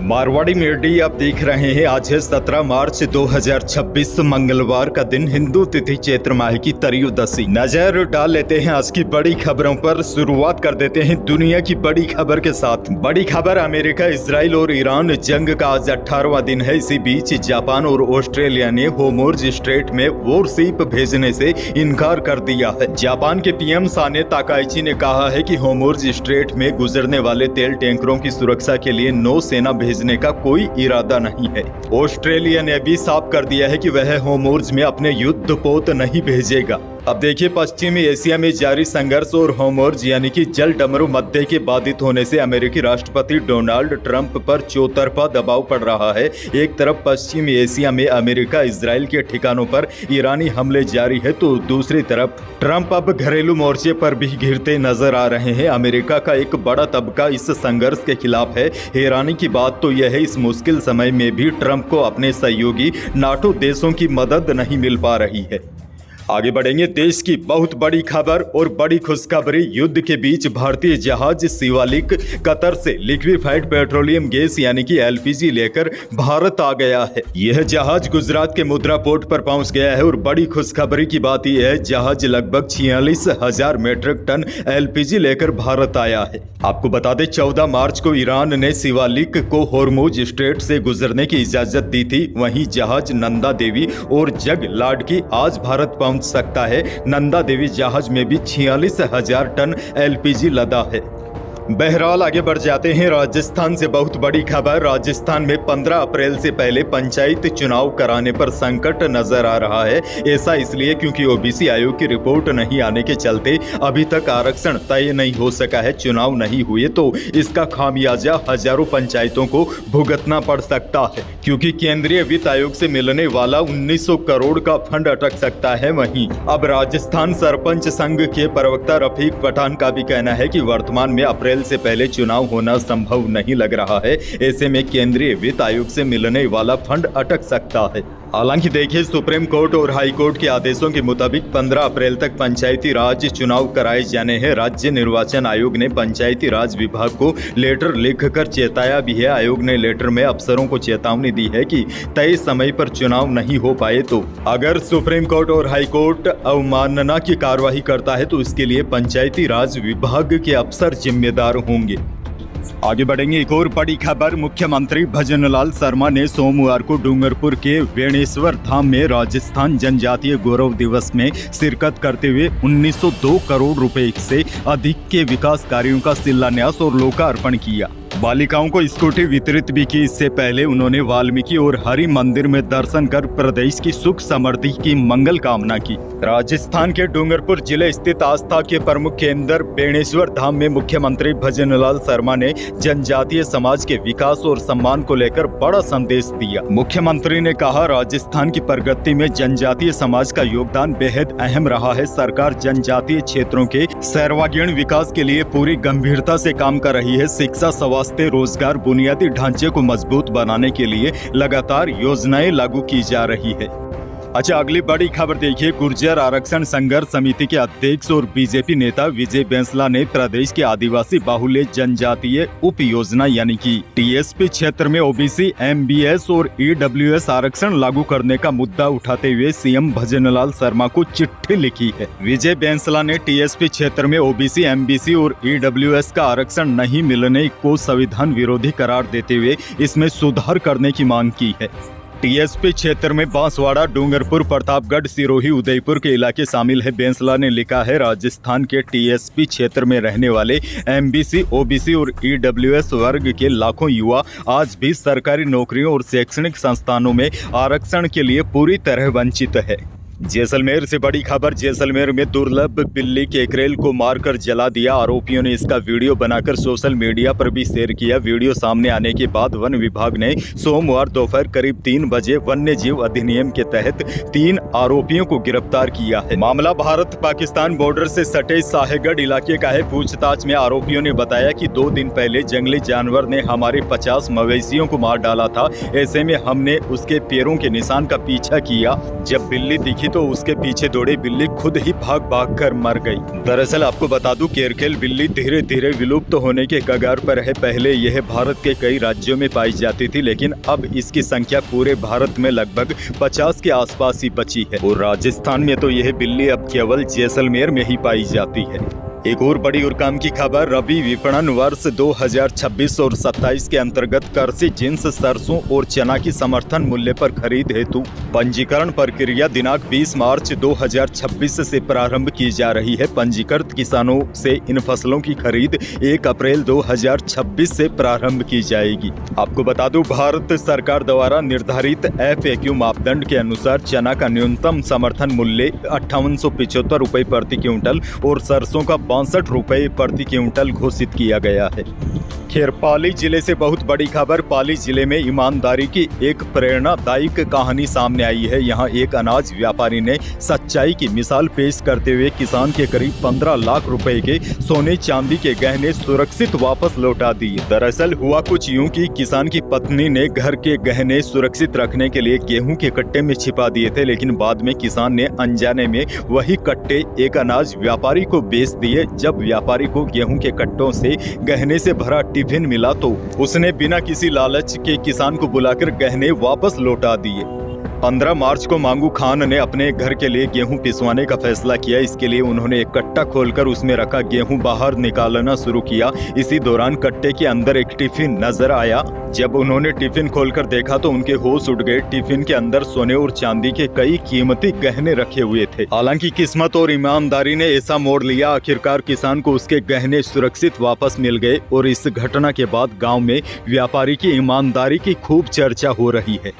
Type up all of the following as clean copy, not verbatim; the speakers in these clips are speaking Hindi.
मारवाड़ी मीडिया आप देख रहे हैं। आज है 17 मार्च 2026 मंगलवार का दिन, हिंदू तिथि चैत्र माह की त्रयोदशी। नजर डाल लेते हैं आज की बड़ी खबरों पर। शुरुआत कर देते हैं दुनिया की बड़ी खबर के साथ। बड़ी खबर, अमेरिका, इजराइल और ईरान जंग का आज 18वां दिन है। इसी बीच जापान और ऑस्ट्रेलिया ने होर्मुज़ स्ट्रेट में वॉरशिप भेजने से इनकार कर दिया है। जापान के पीएम साने ताकाइची ने कहा है कि होर्मुज़ स्ट्रेट में गुजरने वाले तेल टैंकरों की सुरक्षा के लिए नौसेना भेजने का कोई इरादा नहीं है। ऑस्ट्रेलिया ने भी साफ कर दिया है कि वह होर्मुज़ में अपने युद्धपोत नहीं भेजेगा। अब देखिए, पश्चिमी एशिया में जारी संघर्ष और होर्मुज़ यानी कि जल डमरू मध्य के बाधित होने से अमेरिकी राष्ट्रपति डोनाल्ड ट्रंप पर चौतरफा दबाव पड़ रहा है। एक तरफ पश्चिमी एशिया में अमेरिका इजराइल के ठिकानों पर ईरानी हमले जारी है, तो दूसरी तरफ ट्रंप अब घरेलू मोर्चे पर भी घिरते नजर आ रहे हैं। अमेरिका का एक बड़ा तबका इस संघर्ष के खिलाफ है। हैरानी की बात तो यह है, इस मुश्किल समय में भी ट्रंप को अपने सहयोगी नाटो देशों की मदद नहीं मिल पा रही है। आगे बढ़ेंगे। देश की बहुत बड़ी खबर और बड़ी खुशखबरी, युद्ध के बीच भारतीय जहाज शिवालिक कतर से लिक्विफाइड पेट्रोलियम गैस यानी कि एलपीजी लेकर भारत आ गया है। यह जहाज गुजरात के मुद्रा पोर्ट पर पहुंच गया है और बड़ी खुशखबरी की बात यह है, जहाज लगभग 46,000 मीट्रिक टन एलपीजी लेकर भारत आया है। आपको बता दें, 14 मार्च को ईरान ने शिवालिक को होर्मुज़ स्ट्रेट से गुजरने की इजाजत दी थी। वहीं जहाज नंदा देवी और जग लाडकी आज भारत पहुंच सकता है। नंदा देवी जहाज में भी 46,000 टन एलपीजी लदा है। बहरहाल आगे बढ़ जाते हैं। राजस्थान से बहुत बड़ी खबर। राजस्थान में 15 अप्रैल से पहले पंचायत चुनाव कराने पर संकट नजर आ रहा है। ऐसा इसलिए क्योंकि ओबीसी आयोग की रिपोर्ट नहीं आने के चलते अभी तक आरक्षण तय नहीं हो सका है। चुनाव नहीं हुए तो इसका खामियाजा हजारों पंचायतों को भुगतना पड़ सकता है, क्योंकि केंद्रीय वित्त आयोग से मिलने वाला 1900 करोड़ का फंड अटक सकता है। वहीं अब राजस्थान सरपंच संघ के प्रवक्ता रफीक पठान का भी कहना है कि वर्तमान में अप्रैल से पहले चुनाव होना संभव नहीं लग रहा है। ऐसे में केंद्रीय वित्त आयोग से मिलने वाला फंड अटक सकता है। हालांकि देखिए, सुप्रीम कोर्ट और हाई कोर्ट के आदेशों के मुताबिक 15 अप्रैल तक पंचायती राज चुनाव कराए जाने हैं। राज्य निर्वाचन आयोग ने पंचायती राज विभाग को लेटर लिखकर चेताया भी है। आयोग ने लेटर में अफसरों को चेतावनी दी है कि तय समय पर चुनाव नहीं हो पाए तो अगर सुप्रीम कोर्ट और हाई कोर्ट अवमानना की कार्रवाई करता है तो इसके लिए पंचायती राज विभाग के अफसर जिम्मेदार होंगे। आगे बढ़ेंगे। एक और बड़ी खबर, मुख्यमंत्री भजनलाल शर्मा ने सोमवार को डूंगरपुर के वेणेश्वर धाम में राजस्थान जनजातीय गौरव दिवस में शिरकत करते हुए 1902 करोड़ रुपए से अधिक के विकास कार्यों का शिलान्यास और लोकार्पण किया। बालिकाओं को स्कूटी वितरित भी की। इससे पहले उन्होंने वाल्मीकि और हरि मंदिर में दर्शन कर प्रदेश की सुख समृद्धि की मंगल कामना की। राजस्थान के डूंगरपुर जिले स्थित आस्था के प्रमुख केंद्र बेणेश्वर धाम में मुख्यमंत्री भजनलाल शर्मा ने जनजातीय समाज के विकास और सम्मान को लेकर बड़ा संदेश दिया। मुख्यमंत्री ने कहा, राजस्थान की प्रगति में जनजातीय समाज का योगदान बेहद अहम रहा है। सरकार जनजातीय क्षेत्रों के सर्वांगीण विकास के लिए पूरी गंभीरता से काम कर रही है। शिक्षा, स्वास्थ्य, रोजगार, बुनियादी ढांचे को मजबूत बनाने के लिए लगातार योजनाएं लागू की जा रही है। अच्छा, अगली बड़ी खबर देखिए। गुर्जर आरक्षण संघर्ष समिति के अध्यक्ष और बीजेपी नेता विजय बैंसला ने प्रदेश के आदिवासी बाहुल्य जनजातीय उप योजना यानी कि टीएसपी क्षेत्र में ओबीसी, एमबीएस और ईडब्ल्यूएस आरक्षण लागू करने का मुद्दा उठाते हुए सीएम भजनलाल शर्मा को चिट्ठी लिखी है। विजय बैंसला ने टीएसपी क्षेत्र में ओबीसी, एमबीसी और ईडब्ल्यूएस का आरक्षण नहीं मिलने को संविधान विरोधी करार देते हुए इसमें सुधार करने की मांग की है। टीएसपी क्षेत्र में बांसवाड़ा, डूंगरपुर, प्रतापगढ़, सिरोही, उदयपुर के इलाके शामिल है। बैंसला ने लिखा है, राजस्थान के टीएसपी क्षेत्र में रहने वाले एमबीसी, ओबीसी और ईडब्ल्यूएस वर्ग के लाखों युवा आज भी सरकारी नौकरियों और शैक्षणिक संस्थानों में आरक्षण के लिए पूरी तरह वंचित है। जैसलमेर से बड़ी खबर। जैसलमेर में दुर्लभ बिल्ली केकरेल को मारकर जला दिया। आरोपियों ने इसका वीडियो बनाकर सोशल मीडिया पर भी शेयर किया। वीडियो सामने आने के बाद वन विभाग ने सोमवार दोपहर करीब 3 बजे वन्य जीव अधिनियम के तहत 3 आरोपियों को गिरफ्तार किया है। मामला भारत पाकिस्तान बॉर्डर से सटे साहेगढ़ इलाके का है। पूछताछ में आरोपियों ने बताया कि 2 दिन पहले जंगली जानवर ने हमारे 50 मवेशियों को मार डाला था। ऐसे में हमने उसके पैरों के निशान का पीछा किया। जब बिल्ली दिखी तो उसके पीछे दौड़ी बिल्ली खुद ही भाग भाग कर मर गई। दरअसल आपको बता दूं, केरकेल बिल्ली धीरे धीरे विलुप्त होने के कगार पर है। पहले यह भारत के कई राज्यों में पाई जाती थी, लेकिन अब इसकी संख्या पूरे भारत में लगभग 50 के आसपास ही बची है और राजस्थान में तो यह बिल्ली अब केवल जैसलमेर में ही पाई जाती है। एक और बड़ी और काम की खबर, रबी विपणन वर्ष 2026 और 27 के अंतर्गत कृषि जिन्स सरसों और चना की समर्थन मूल्य पर खरीद हेतु पंजीकरण प्रक्रिया दिनांक 20 मार्च 2026 से प्रारंभ की जा रही है। पंजीकृत किसानों से इन फसलों की खरीद 1 अप्रैल 2026 से प्रारंभ की जाएगी। आपको बता दूं, भारत सरकार द्वारा निर्धारित FAQ मापदंड के अनुसार चना का न्यूनतम समर्थन मूल्य 5875 रुपए प्रति क्विंटल और सरसों का 62 रुपए प्रति क्विंटल घोषित किया गया है। खैर, पाली जिले से बहुत बड़ी खबर। पाली जिले में ईमानदारी की एक प्रेरणादायक कहानी सामने आई है। यहाँ एक अनाज व्यापारी ने सच्चाई की मिसाल पेश करते हुए किसान के करीब 15 लाख रुपए के सोने चांदी के गहने सुरक्षित वापस लौटा दिए। दरअसल हुआ कुछ यूं कि किसान की पत्नी ने घर के गहने सुरक्षित रखने के लिए गेहूं के कट्टे में छिपा दिए थे, लेकिन बाद में किसान ने अनजाने में वही कट्टे एक अनाज व्यापारी को बेच दिए। जब व्यापारी को गेहूं के कट्टों से गहने से भरा टिफिन मिला तो उसने बिना किसी लालच के किसान को बुलाकर गहने वापस लौटा दिए। 15 मार्च को मांगू खान ने अपने घर के लिए गेहूं पिसवाने का फैसला किया। इसके लिए उन्होंने एक कट्टा खोलकर उसमें रखा गेहूं बाहर निकालना शुरू किया। इसी दौरान कट्टे के अंदर एक टिफिन नजर आया। जब उन्होंने टिफिन खोलकर देखा तो उनके होश उड़ गए। टिफिन के अंदर सोने और चांदी के कई कीमती गहने रखे हुए थे। हालांकि किस्मत और ईमानदारी ने ऐसा मोड़ लिया, आखिरकार किसान को उसके गहने सुरक्षित वापस मिल गए और इस घटना के बाद गाँव में व्यापारी की ईमानदारी की खूब चर्चा हो रही है।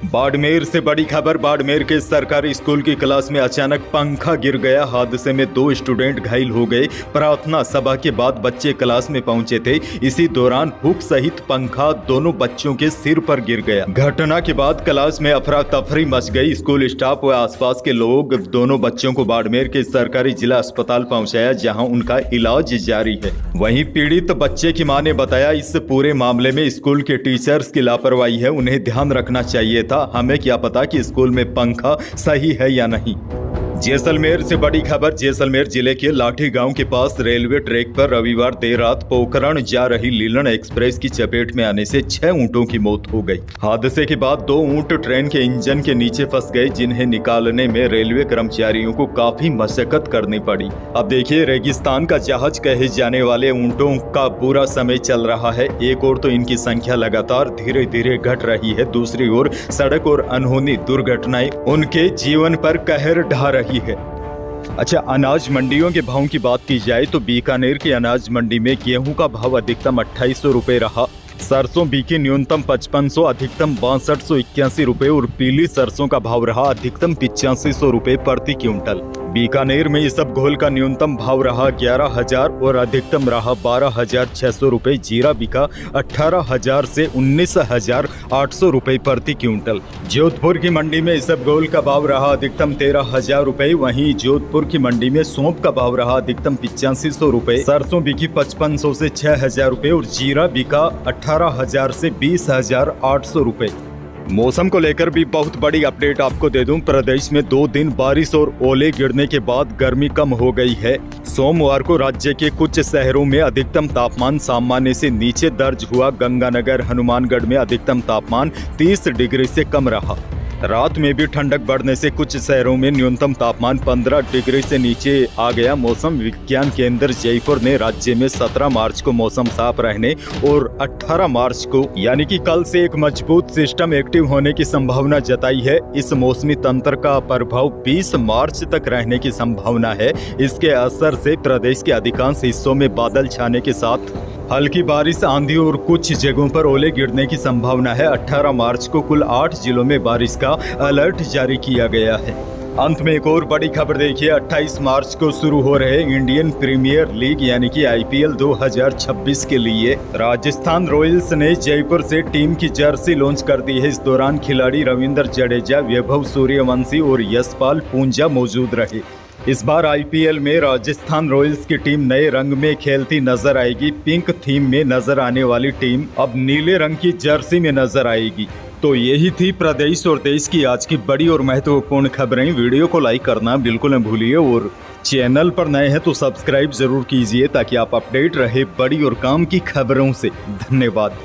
बाड़मेर से बड़ी खबर, बाड़मेर के सरकारी स्कूल की क्लास में अचानक पंखा गिर गया। हादसे में 2 स्टूडेंट घायल हो गए। प्रार्थना सभा के बाद बच्चे क्लास में पहुंचे थे। इसी दौरान हुक सहित पंखा दोनों बच्चों के सिर पर गिर गया। घटना के बाद क्लास में अफरा तफरी मच गई। स्कूल स्टाफ व आसपास के लोग दोनों बच्चों को बाड़मेर के सरकारी जिला अस्पताल पहुँचाया, जहाँ उनका इलाज जारी है। वहीं पीड़ित बच्चे की मां ने बताया, इस पूरे मामले में स्कूल के टीचर्स की लापरवाही है, उन्हें ध्यान रखना चाहिए था। हमें क्या पता कि स्कूल में पंखा सही है या नहीं। जैसलमेर से बड़ी खबर, जैसलमेर जिले के लाठी गांव के पास रेलवे ट्रैक पर रविवार देर रात पोखरण जा रही लीलन एक्सप्रेस की चपेट में आने से 6 ऊंटों की मौत हो गई। हादसे के बाद 2 ऊंट ट्रेन के इंजन के नीचे फंस गए, जिन्हें निकालने में रेलवे कर्मचारियों को काफी मशक्कत करनी पड़ी। अब देखिए, रेगिस्तान का जहाज कहे जाने वाले ऊंटों का बुरा समय चल रहा है। एक ओर तो इनकी संख्या लगातार धीरे धीरे घट रही है, दूसरी ओर सड़क और अनहोनी दुर्घटनाएं उनके जीवन पर कहर ढा रही है। अच्छा, अनाज मंडियों के भाव की बात की जाए तो बीकानेर की अनाज मंडी में गेहूं का भाव अधिकतम 2800 रुपए रहा। सरसों बिकी न्यूनतम 5500, अधिकतम 6281 रुपए और पीली सरसों का भाव रहा अधिकतम 8500 रुपए प्रति क्विंटल। बीकानेर में इसबगोल का न्यूनतम भाव रहा 11,000 और अधिकतम रहा 12,600 रुपए। जीरा बिका 18,000 से 19,800 रुपए प्रति क्विंटल। जोधपुर की मंडी में इसबगोल का भाव रहा अधिकतम 13,000 रुपए। वहीं जोधपुर की मंडी में सौंफ का भाव रहा अधिकतम 8500 रुपए। सरसों बिकी 5500 से 6,000 रुपए और जीरा बिका 18,000 से 20,800 रुपए। मौसम को लेकर भी बहुत बड़ी अपडेट आपको दे दूं। प्रदेश में 2 दिन बारिश और ओले गिरने के बाद गर्मी कम हो गई है। सोमवार को राज्य के कुछ शहरों में अधिकतम तापमान सामान्य से नीचे दर्ज हुआ। गंगानगर, हनुमानगढ़ में अधिकतम तापमान 30 डिग्री से कम रहा। रात में भी ठंडक बढ़ने से कुछ शहरों में न्यूनतम तापमान 15 डिग्री से नीचे आ गया। मौसम विज्ञान केंद्र जयपुर ने राज्य में 17 मार्च को मौसम साफ रहने और 18 मार्च को यानी कि कल से एक मजबूत सिस्टम एक्टिव होने की संभावना जताई है। इस मौसमी तंत्र का प्रभाव 20 मार्च तक रहने की संभावना है। इसके असर से प्रदेश के अधिकांश हिस्सों में बादल छाने के साथ हल्की बारिश, आंधी और कुछ जगहों पर ओले गिरने की संभावना है। 18 मार्च को कुल 8 जिलों में बारिश का अलर्ट जारी किया गया है। अंत में एक और बड़ी खबर देखिए, 28 मार्च को शुरू हो रहे इंडियन प्रीमियर लीग यानी कि IPL 2026 के लिए राजस्थान रॉयल्स ने जयपुर से टीम की जर्सी लॉन्च कर दी है। इस दौरान खिलाड़ी रविंद्र जडेजा, वैभव सूर्यवंशी और यशपाल पूंजा मौजूद रहे। इस बार IPL में राजस्थान रॉयल्स की टीम नए रंग में खेलती नजर आएगी। पिंक थीम में नजर आने वाली टीम अब नीले रंग की जर्सी में नजर आएगी। तो यही थी प्रदेश और देश की आज की बड़ी और महत्वपूर्ण खबरें। वीडियो को लाइक करना बिल्कुल न भूलिए और चैनल पर नए हैं तो सब्सक्राइब जरूर कीजिए ताकि आप अपडेट रहे बड़ी और काम की खबरों से। धन्यवाद।